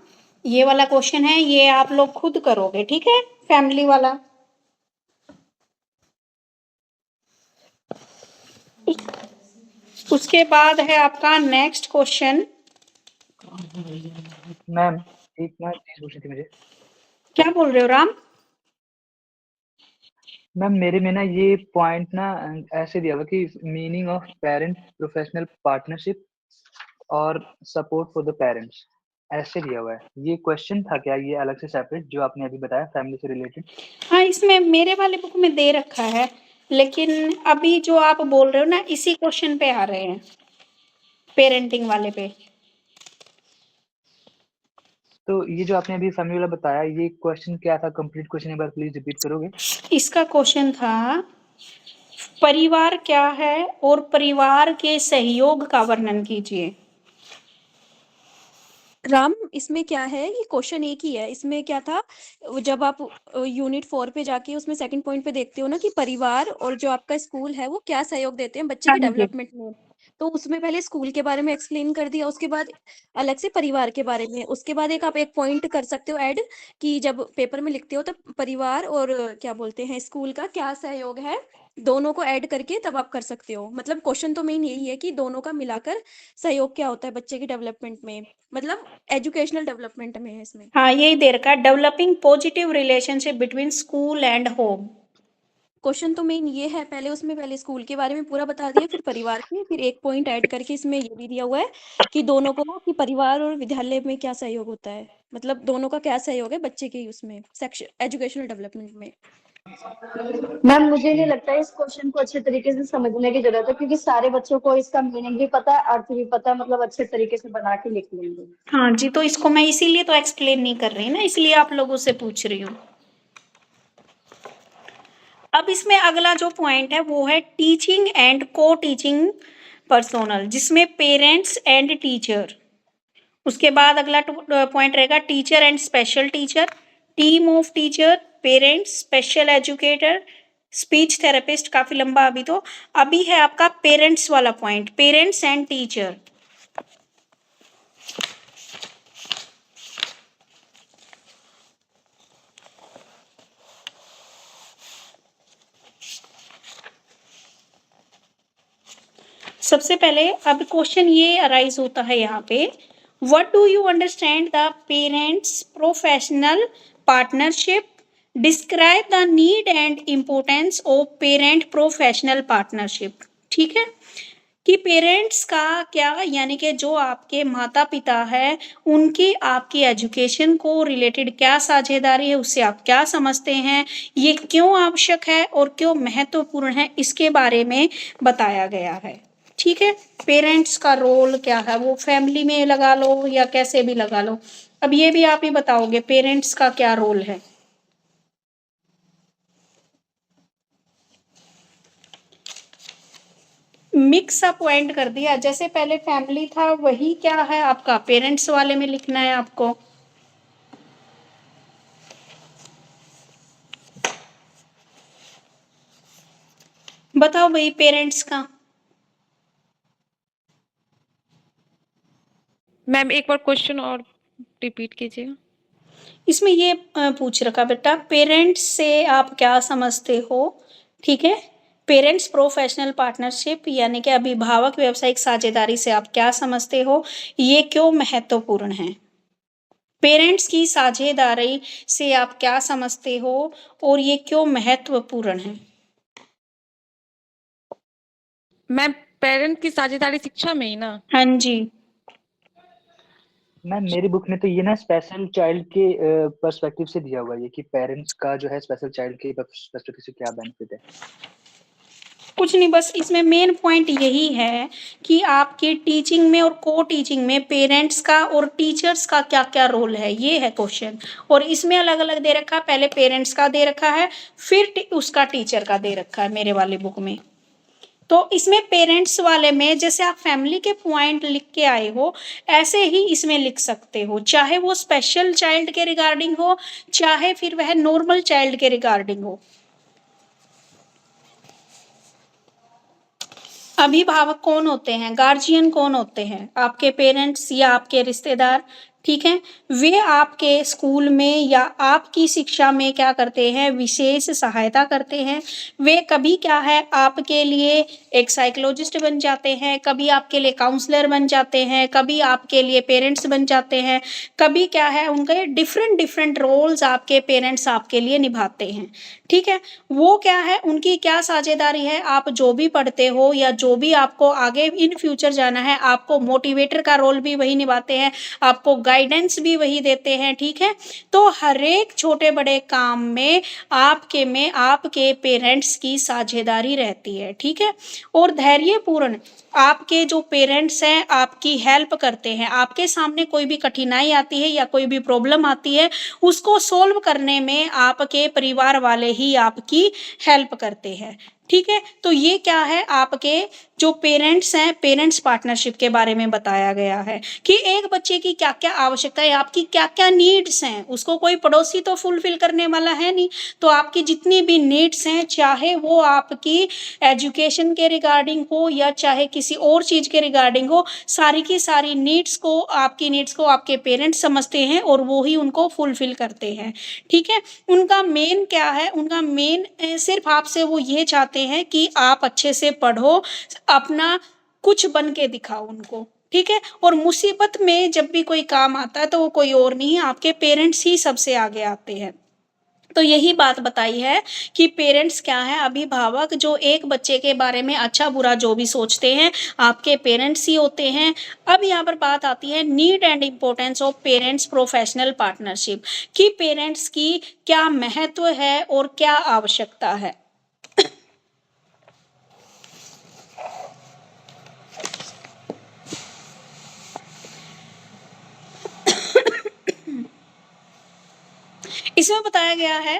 ये वाला क्वेश्चन है ये आप लोग खुद करोगे, ठीक है, फैमिली वाला। उसके बाद है आपका नेक्स्ट क्वेश्चन। मैम एक ना चीज पूछनी थी मुझे। क्या बोल रहे हो राम? मैम मेरे में ना ये पॉइंट ना ऐसे दिया हुआ कि meaning of parent professional partnership और सपोर्ट फॉर द पेरेंट्स, ऐसे दिया हुआ है। ये क्वेश्चन था क्या ये अलग से सेपरेट जो आपने अभी बताया फैमिली से रिलेटेड? हाँ, इसमें मेरे वाले बुक में दे रखा है, लेकिन अभी जो आप बोल रहे हो ना इसी क्वेश्चन पे आ रहे हैं, पेरेंटिंग वाले पे। तो ये जो आपने अभी फैमिली वाला बताया ये क्वेश्चन क्या था? कंप्लीट क्वेश्चन एक बार प्लीज रिपीट करोगे? इसका क्वेश्चन था परिवार क्या है और परिवार के सहयोग का वर्णन कीजिए। राम, इसमें क्या है, ये क्वेश्चन एक ही है। इसमें क्या था, जब आप यूनिट 4 पे जाके उसमें सेकंड पॉइंट पे देखते हो ना कि परिवार और जो आपका स्कूल है वो क्या सहयोग देते हैं बच्चे हाँ के जी। डेवलपमेंट में, तो उसमें पहले स्कूल के बारे में एक्सप्लेन कर दिया, उसके बाद अलग से परिवार के बारे में, उसके बाद एक आप एक पॉइंट कर सकते हो ऐड कि जब पेपर में लिखते हो तब परिवार और क्या बोलते हैं स्कूल का क्या सहयोग है, दोनों को ऐड करके तब आप कर सकते हो। मतलब क्वेश्चन तो मेन यही है कि दोनों का मिलाकर सहयोग क्या होता है बच्चे के डेवलपमेंट में, मतलब एजुकेशनल डेवलपमेंट में है इसमें। हाँ, यही दे रखा है, developing positive relationship between school and home. Question तो मेन ये है, पहले उसमें पहले स्कूल के बारे में पूरा बता दिया, फिर परिवार के, फिर एक पॉइंट ऐड करके इसमें ये भी दिया हुआ है कि दोनों को कि परिवार और विद्यालय में क्या सहयोग होता है, मतलब दोनों का क्या सहयोग है बच्चे के उसमें सेक्शन एजुकेशनल डेवलपमेंट में। मैम मुझे नहीं लगता है इस क्वेश्चन को अच्छे तरीके से समझने की जरूरत है, क्योंकि सारे बच्चों को इसका मीनिंग भी पता है, अर्थ भी पता है, मतलब अच्छे तरीके से बना के लिख लेंगे। हाँ जी, तो इसको मैं इसीलिए तो एक्सप्लेन नहीं कर रही ना, इसलिए आप लोगों से पूछ रही हूँ। अब इसमें अगला जो पॉइंट है वो है टीचिंग एंड को टीचिंग पर्सोनल, जिसमें पेरेंट्स एंड टीचर। उसके बाद अगला पॉइंट रहेगा teacher and special teacher, team of teacher, parents, special educator, speech therapist. काफी लंबा अभी है आपका पेरेंट्स वाला पॉइंट, पेरेंट्स एंड टीचर। सबसे पहले अब क्वेश्चन ये अराइज होता है यहाँ पे, what do you understand the parents professional partnership, describe the need and importance of parent professional partnership. ठीक है, कि पेरेंट्स का क्या, यानी कि जो आपके माता पिता है उनकी आपकी एजुकेशन को रिलेटेड क्या साझेदारी है, उससे आप क्या समझते हैं, ये क्यों आवश्यक है और क्यों महत्वपूर्ण है, इसके बारे में बताया गया है। ठीक है, पेरेंट्स का रोल क्या है, वो फैमिली में लगा लो या कैसे भी लगा लो। अब ये भी आप ही बताओगे पेरेंट्स का क्या रोल है। मिक्स अप पॉइंट कर दिया, जैसे पहले फैमिली था वही क्या है आपका पेरेंट्स वाले में लिखना है आपको। बताओ भाई पेरेंट्स का। मैम एक बार क्वेश्चन और रिपीट कीजिएगा। इसमें ये पूछ रखा बेटा, पेरेंट्स से आप क्या समझते हो। ठीक है, पेरेंट्स प्रोफेशनल पार्टनरशिप यानी कि अभिभावक व्यावसायिक साझेदारी से आप क्या समझते हो, ये क्यों महत्वपूर्ण है। पेरेंट्स की साझेदारी से आप क्या समझते हो और ये क्यों महत्वपूर्ण है। मैम पेरेंट की साझेदारी शिक्षा में ही ना। हाँ जी। मैम मेरी बुक में तो ये ना स्पेशल चाइल्ड के पर्सपेक्टिव से दिया हुआ है ये कि पेरेंट्स का जो है स्पेशल चाइल्ड के पर्सपेक्टिव से क्या बेनिफिट है। कुछ नहीं, बस इसमें मेन पॉइंट यही है कि आपके टीचिंग में और को टीचिंग में पेरेंट्स का और टीचर्स का क्या क्या रोल है, ये है क्वेश्चन। और इसमें अलग अलग दे रखा है, पहले पेरेंट्स का दे रखा है, फिर उसका टीचर का दे रखा है मेरे वाली बुक में। तो इसमें पेरेंट्स वाले में जैसे आप फैमिली के पॉइंट लिख के आए हो, ऐसे ही इसमें लिख सकते हो, चाहे वो स्पेशल चाइल्ड के रिगार्डिंग हो, चाहे फिर वह नॉर्मल चाइल्ड के रिगार्डिंग हो। अभिभावक कौन होते हैं, गार्जियन कौन होते हैं, आपके पेरेंट्स या आपके रिश्तेदार, ठीक है। वे आपके स्कूल में या आपकी शिक्षा में क्या करते हैं, विशेष सहायता करते हैं। वे कभी क्या है आपके लिए एक साइकोलॉजिस्ट बन जाते हैं, कभी आपके लिए काउंसलर बन जाते हैं, कभी आपके लिए पेरेंट्स बन जाते हैं, कभी क्या है उनके डिफरेंट डिफरेंट रोल्स आपके पेरेंट्स आपके लिए निभाते हैं, ठीक है। वो क्या है, उनकी क्या साझेदारी है, आप जो भी पढ़ते हो या जो भी आपको आगे इन फ्यूचर जाना है, आपको मोटिवेटर का रोल भी वही निभाते हैं, आपको गाइडेंस भी वही देते हैं, ठीक है। तो हर एक छोटे बड़े काम में आपके पेरेंट्स की साझेदारी रहती है, ठीक है। और धैर्यपूर्ण आपके जो पेरेंट्स हैं आपकी हेल्प करते हैं, आपके सामने कोई भी कठिनाई आती है या कोई भी प्रॉब्लम आती है, उसको सोल्व करने में आपके परिवार वाले ही आपकी हेल्प करते हैं, ठीक है। तो ये क्या है, आपके जो पेरेंट्स हैं, पेरेंट्स पार्टनरशिप के बारे में बताया गया है कि एक बच्चे की क्या क्या आवश्यकता है, आपकी क्या क्या नीड्स हैं, उसको कोई पड़ोसी तो फुलफिल करने वाला है नहीं। तो आपकी जितनी भी नीड्स हैं, चाहे वो आपकी एजुकेशन के रिगार्डिंग हो या चाहे किसी और चीज के रिगार्डिंग हो, सारी की सारी नीड्स को आपके पेरेंट्स समझते हैं और वो ही उनको फुलफिल करते हैं, ठीक है। उनका मेन क्या है, उनका मेन सिर्फ आपसे वो ये चाहते हैं कि आप अच्छे से पढ़ो, अपना कुछ बन के दिखाओ उनको, ठीक है। और मुसीबत में जब भी कोई काम आता है तो वो कोई और नहीं, आपके पेरेंट्स ही सबसे आगे आते हैं। तो यही बात बताई है कि पेरेंट्स क्या है, अभिभावक जो एक बच्चे के बारे में अच्छा बुरा जो भी सोचते हैं, आपके पेरेंट्स ही होते हैं। अब यहाँ पर बात आती है need and importance of parents professional partnership, कि पेरेंट्स की क्या महत्व है और क्या आवश्यकता है। इसमें बताया गया है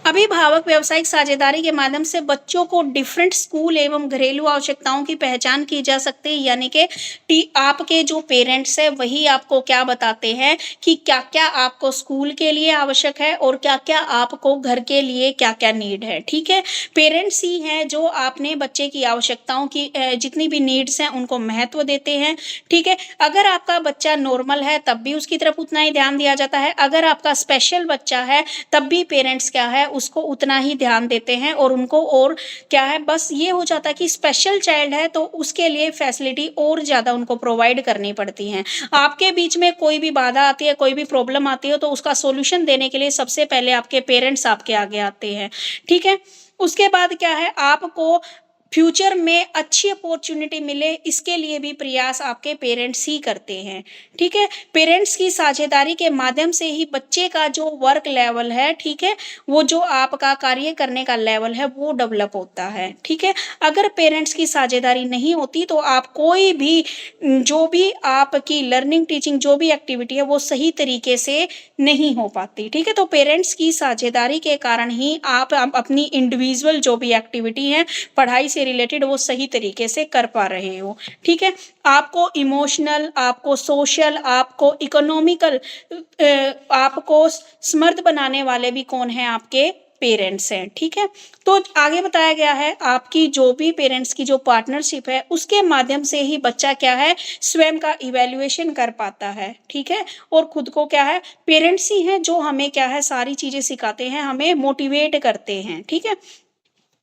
अभिभावक व्यावसायिक साझेदारी के माध्यम से बच्चों को डिफरेंट स्कूल एवं घरेलू आवश्यकताओं की पहचान की जा सकती है, यानी कि आपके जो पेरेंट्स है वही आपको क्या बताते हैं कि क्या क्या आपको स्कूल के लिए आवश्यक है और क्या क्या आपको घर के लिए क्या क्या नीड है, ठीक है। पेरेंट्स ही हैं जो आपने बच्चे की आवश्यकताओं की जितनी भी नीड्स हैं उनको महत्व देते हैं, ठीक है। अगर आपका बच्चा नॉर्मल है तब भी उसकी तरफ उतना ही ध्यान दिया जाता है, अगर आपका स्पेशल बच्चा है तब भी पेरेंट्स क्या है उसको उतना ही ध्यान देते हैं और उनको और क्या है, बस ये हो जाता है कि स्पेशल चाइल्ड है तो उसके लिए फैसिलिटी और ज़्यादा उनको प्रोवाइड करनी पड़ती हैं। आपके बीच में कोई भी बाधा आती है, कोई भी प्रॉब्लम आती है तो उसका सॉल्यूशन देने के लिए सबसे पहले आपके पेरेंट्स आपके आगे आते हैं, ठीक है। उसके बाद क्या है, आपको फ्यूचर में अच्छी अपॉर्चुनिटी मिले इसके लिए भी प्रयास आपके पेरेंट्स ही करते हैं, ठीक है। पेरेंट्स की साझेदारी के माध्यम से ही बच्चे का जो वर्क लेवल है, ठीक है, वो जो आपका कार्य करने का लेवल है वो डेवलप होता है, ठीक है। अगर पेरेंट्स की साझेदारी नहीं होती तो आप कोई भी जो भी आपकी लर्निंग टीचिंग जो भी एक्टिविटी है वो सही तरीके से नहीं हो पाती, ठीक है। तो पेरेंट्स की साझेदारी के कारण ही आप अपनी इंडिविजुअल जो भी एक्टिविटी है पढ़ाई से रिलेटेड वो सही तरीके से कर पा रहे हो, ठीक है। आपको इमोशनल, आपको सोशल, आपको इकोनॉमिकल, आपको समर्थ बनाने वाले भी कौन है, आपके पेरेंट्स हैं, ठीक है। तो आगे बताया गया है आपकी जो भी पेरेंट्स की जो पार्टनरशिप है उसके माध्यम से ही बच्चा क्या है स्वयं का इवैल्यूएशन कर पाता है, ठीक है। और खुद को क्या है, पेरेंट्स ही हैं जो हमें क्या है सारी चीजें सिखाते हैं, हमें मोटिवेट करते हैं, ठीक है।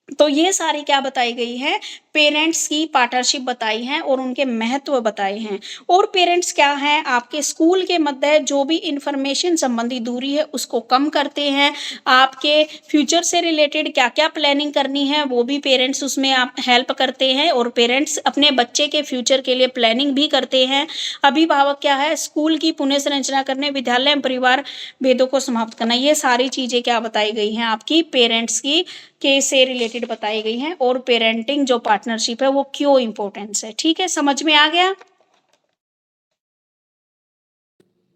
तो ये सारी क्या बताई गई है, पेरेंट्स की पार्टनरशिप बताई है और उनके महत्व बताए हैं। और पेरेंट्स क्या हैं, आपके स्कूल के मध्य जो भी इंफॉर्मेशन संबंधी दूरी है उसको कम करते हैं। आपके फ्यूचर से रिलेटेड क्या क्या प्लानिंग करनी है वो भी पेरेंट्स उसमें आप हेल्प करते हैं, और पेरेंट्स अपने बच्चे के फ्यूचर के लिए प्लानिंग भी करते हैं। अभिभावक क्या है, स्कूल की पुनः संरचना करने, विद्यालय एवं परिवार भेदों को समाप्त करना। ये सारी चीजें क्या बताई गई हैं, आपकी पेरेंट्स की के से रिलेटेड बताई गई हैं, और पेरेंटिंग जो पार्टनरशिप है वो क्यों इंपॉर्टेंस है। ठीक है, समझ में आ गया।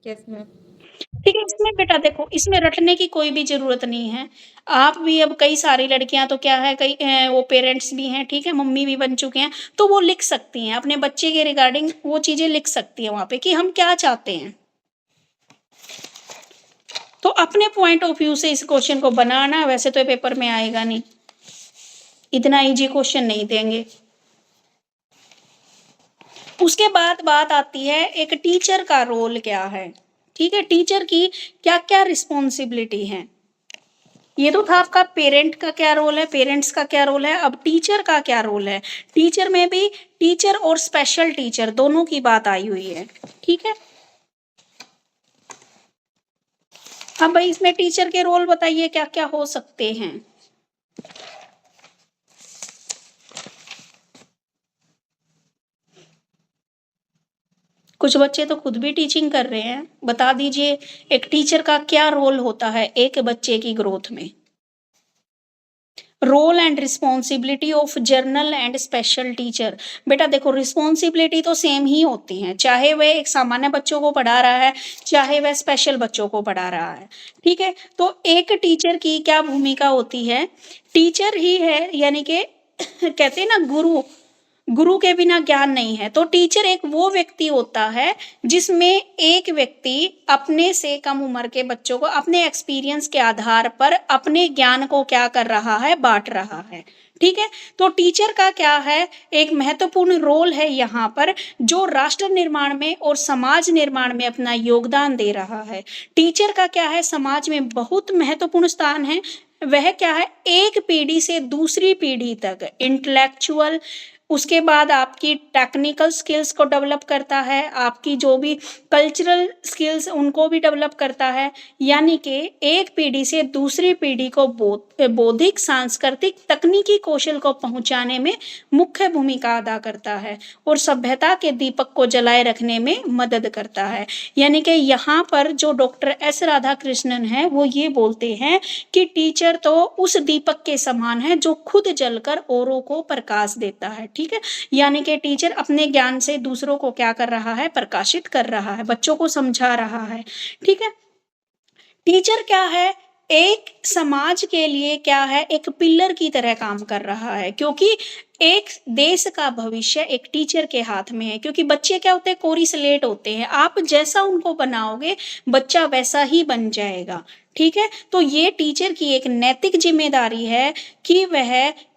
Yes ma'am. ठीक है, इसमें बेटा देखो, इसमें रटने की कोई भी जरूरत नहीं है। आप भी, अब कई सारी लड़कियां तो क्या है, कई वो पेरेंट्स भी हैं, ठीक है, मम्मी भी बन चुके हैं, तो वो लिख सकती हैं अपने बच्चे के रिगार्डिंग, वो चीजें लिख सकती हैं वहां पे कि हम क्या चाहते हैं। तो अपने पॉइंट ऑफ व्यू से इस क्वेश्चन को बनाना, वैसे तो पेपर में आएगा नहीं, इतना इजी क्वेश्चन नहीं देंगे। उसके बाद बात आती है एक टीचर का रोल क्या है। ठीक है, टीचर की क्या क्या रिस्पॉन्सिबिलिटी है। ये तो था आपका पेरेंट का क्या रोल है, पेरेंट्स का क्या रोल है, अब टीचर का क्या रोल है। टीचर में भी टीचर और स्पेशल टीचर दोनों की बात आई हुई है। ठीक है, अब भाई इसमें टीचर के रोल बताइए क्या क्या हो सकते हैं। कुछ बच्चे तो खुद भी टीचिंग कर रहे हैं, बता दीजिए एक टीचर का क्या रोल होता है एक बच्चे की ग्रोथ में। Role and responsibility of general and special teacher. बेटा देखो, रिस्पॉन्सिबिलिटी तो सेम ही होती है, चाहे वह एक सामान्य बच्चों को पढ़ा रहा है, चाहे वह स्पेशल बच्चों को पढ़ा रहा है। ठीक है, तो एक टीचर की क्या भूमिका होती है, टीचर ही है, यानी कि कहते हैं ना गुरु, गुरु के बिना ज्ञान नहीं है। तो टीचर एक वो व्यक्ति होता है जिसमें एक व्यक्ति अपने से कम उम्र के बच्चों को अपने एक्सपीरियंस के आधार पर अपने ज्ञान को क्या कर रहा है, बांट रहा है। ठीक है, तो टीचर का क्या है, एक महत्वपूर्ण रोल है यहाँ पर, जो राष्ट्र निर्माण में और समाज निर्माण में अपना योगदान दे रहा है। टीचर का क्या है, समाज में बहुत महत्वपूर्ण स्थान है। वह क्या है, एक पीढ़ी से दूसरी पीढ़ी तक इंटेलेक्चुअल, उसके बाद आपकी टेक्निकल स्किल्स को डेवलप करता है, आपकी जो भी कल्चरल स्किल्स उनको भी डेवलप करता है। यानी कि एक पीढ़ी से दूसरी पीढ़ी को बौद्धिक, सांस्कृतिक, तकनीकी कौशल को पहुंचाने में मुख्य भूमिका अदा करता है, और सभ्यता के दीपक को जलाए रखने में मदद करता है। यानी कि यहाँ पर जो डॉक्टर एस राधाकृष्णन है वो ये बोलते हैं कि टीचर तो उस दीपक के समान है जो खुद जलकर औरों को प्रकाश देता है। ठीक है, यानी कि टीचर अपने ज्ञान से दूसरों को क्या कर रहा है, प्रकाशित कर रहा है, बच्चों को समझा रहा है। ठीक है, टीचर क्या है, एक समाज के लिए क्या है, एक पिलर की तरह काम कर रहा है, क्योंकि एक देश का भविष्य एक टीचर के हाथ में है। क्योंकि बच्चे क्या होते हैं, कोरी स्लेट होते हैं, आप जैसा उनको बनाओगे बच्चा वैसा ही बन जाएगा। ठीक है, तो ये टीचर की एक नैतिक जिम्मेदारी है कि वह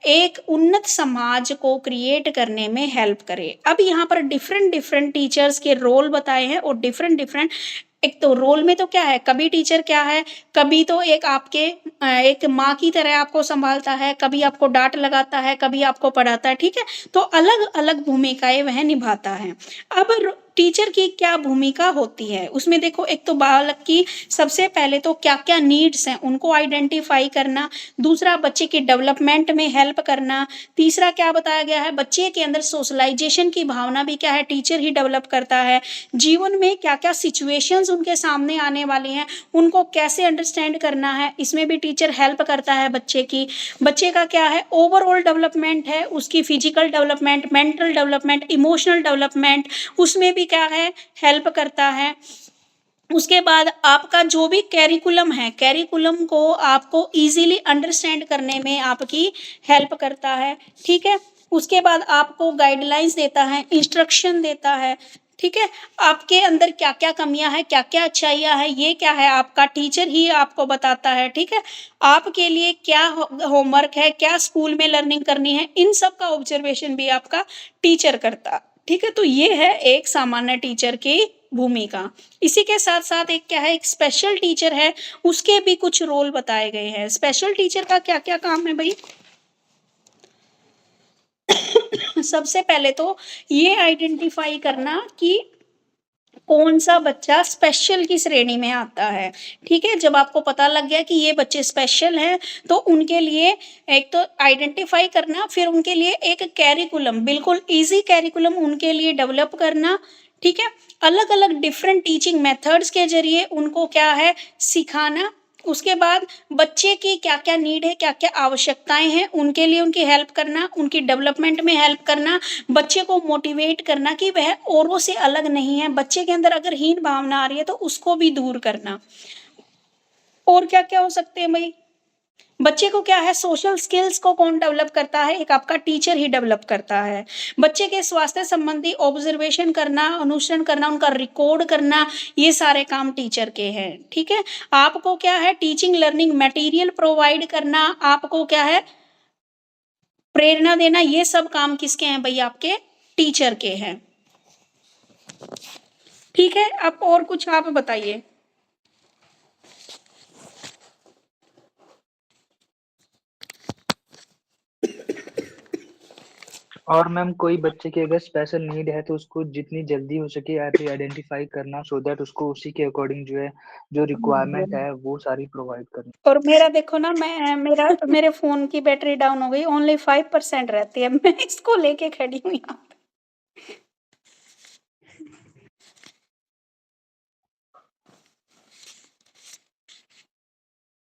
एक उन्नत समाज को क्रिएट करने में हेल्प करे। अब यहाँ पर डिफरेंट डिफरेंट टीचर्स के रोल बताए हैं, और डिफरेंट डिफरेंट, एक तो रोल में तो क्या है, कभी टीचर क्या है, कभी तो एक आपके एक माँ की तरह आपको संभालता है, कभी आपको डांट लगाता है, कभी आपको पढ़ाता है। ठीक है, तो अलग अलग भूमिकाएं वह निभाता है। अब टीचर की क्या भूमिका होती है उसमें देखो, एक तो बालक की सबसे पहले तो क्या क्या नीड्स हैं उनको आइडेंटिफाई करना, दूसरा बच्चे के डेवलपमेंट में हेल्प करना, तीसरा क्या बताया गया है, बच्चे के अंदर सोशलाइजेशन की भावना भी क्या है, टीचर ही डेवलप करता है। जीवन में क्या क्या सिचुएशंस उनके सामने आने वाली हैं उनको कैसे अंडरस्टैंड करना है, इसमें भी टीचर हेल्प करता है बच्चे की। बच्चे का क्या है, ओवरऑल डेवलपमेंट है, उसकी physical development, mental development, emotional development, उसमें भी क्या है, हेल्प करता है। उसके बाद आपका जो भी कैरिकुलम है, कैरिकुलम को आपको इजीली अंडरस्टैंड करने में आपकी हेल्प करता है। ठीक है, उसके बाद आपको गाइडलाइंस देता है, इंस्ट्रक्शन देता है। ठीक है, आपके अंदर क्या क्या कमियां हैं, क्या क्या अच्छाइयां हैं, ये क्या है आपका टीचर ही आपको बताता है। ठीक है, आपके लिए क्या होमवर्क है, क्या स्कूल में लर्निंग करनी है, इन सब का ऑब्जर्वेशन भी आपका टीचर करता। ठीक है, तो ये है एक सामान्य टीचर की भूमिका। इसी के साथ साथ एक क्या है, एक स्पेशल टीचर है, उसके भी कुछ रोल बताए गए हैं। स्पेशल टीचर का क्या क्या काम है भाई, सबसे पहले तो ये आइडेंटिफाई करना कि कौन सा बच्चा स्पेशल की श्रेणी में आता है, ठीक है? जब आपको पता लग गया कि ये बच्चे स्पेशल हैं, तो उनके लिए एक तो आइडेंटिफाई करना, फिर उनके लिए एक कैरिकुलम, बिल्कुल ईज़ी कैरिकुलम उनके लिए डेवलप करना, ठीक है? अलग-अलग डिफरेंट टीचिंग मेथड्स के ज़रिए उनको क्या है सिखाना। उसके बाद बच्चे की क्या-क्या नीड है, क्या-क्या आवश्यकताएँ हैं, उनके लिए उनकी हेल्प करना, उनकी डेवलपमेंट में हेल्प करना, बच्चे को मोटिवेट करना कि वह औरों से अलग नहीं है। बच्चे के अंदर अगर हीन भावना आ रही है तो उसको भी दूर करना। और क्या-क्या हो सकते हैं भई? बच्चे को क्या है सोशल स्किल्स को कौन डेवलप करता है? एक आपका टीचर ही डेवलप करता है। बच्चे के स्वास्थ्य संबंधी ऑब्जर्वेशन करना, अनुसरण करना, उनका रिकॉर्ड करना, ये सारे काम टीचर के हैं, ठीक है? आपको क्या है टीचिंग लर्निंग मटेरियल प्रोवाइड करना, आपको क्या है प्रेरणा देना, ये सब काम किसके हैं भई? आपके टीचर के हैं। ठीक है, अब और कुछ आप बताइए। और मैम कोई बच्चे की अगर स्पेशल नीड है तो उसको जितनी जल्दी हो सके आइडेंटिफाई करना सो दैट उसको उसी के अकॉर्डिंग जो है जो रिक्वायरमेंट है वो सारी प्रोवाइड करनी। और मेरा देखो ना मेरे फ़ोन की बैटरी डाउन हो गई, ओनली 5% रहती है। मैं इसको लेके खड़ी हूँ यहाँ।